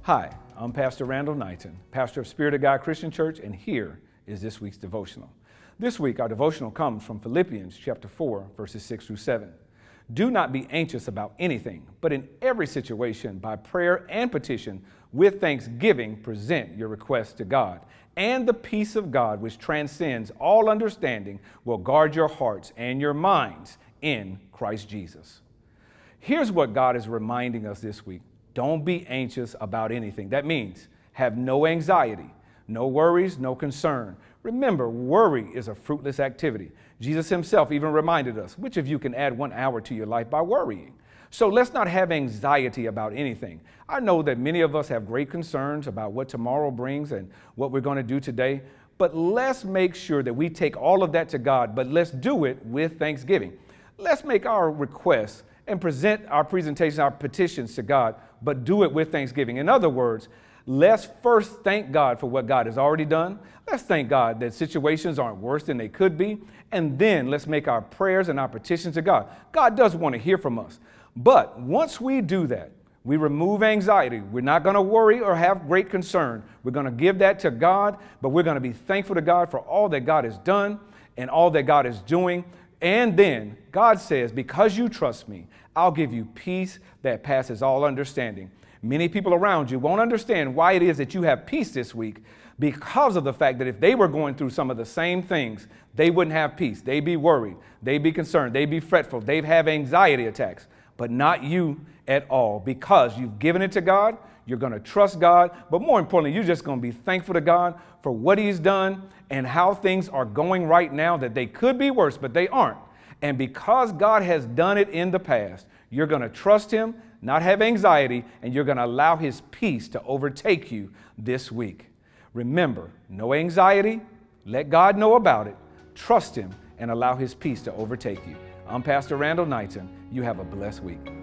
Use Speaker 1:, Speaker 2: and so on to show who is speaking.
Speaker 1: Hi, I'm Pastor Randall Knighton, pastor of Spirit of God Christian Church, and here is this week's devotional. This week, our devotional comes from Philippians chapter 4, verses 6 through 7. Do not be anxious about anything, but in every situation, by prayer and petition, with thanksgiving, present your requests to God. And the peace of God, which transcends all understanding, will guard your hearts and your minds in Christ Jesus. Here's what God is reminding us this week. Don't be anxious about anything. That means have no anxiety, no worries, no concern. Remember, worry is a fruitless activity. Jesus himself even reminded us, which of you can add 1 hour to your life by worrying? So let's not have anxiety about anything. I know that many of us have great concerns about what tomorrow brings and what we're going to do today, but let's make sure that we take all of that to God, but let's do it with thanksgiving. Let's make our requests and present our presentations, our petitions to God, but do it with thanksgiving. In other words, let's first thank God for what God has already done. Let's thank God that situations aren't worse than they could be. And then let's make our prayers and our petitions to God. God does want to hear from us. But once we do that, we remove anxiety. We're not going to worry or have great concern. We're going to give that to God, but we're going to be thankful to God for all that God has done and all that God is doing. And then God says, because you trust me, I'll give you peace that passes all understanding. Many people around you won't understand why it is that you have peace this week because of the fact that if they were going through some of the same things, they wouldn't have peace. They'd be worried. They'd be concerned. They'd be fretful. They'd have anxiety attacks, but not you at all because you've given it to God. You're going to trust God, but more importantly, you're just going to be thankful to God for what he's done and how things are going right now that they could be worse, but they aren't. And because God has done it in the past, you're going to trust him, not have anxiety, and you're going to allow his peace to overtake you this week. Remember, no anxiety. Let God know about it. Trust him and allow his peace to overtake you. I'm Pastor Randall Knighton. You have a blessed week.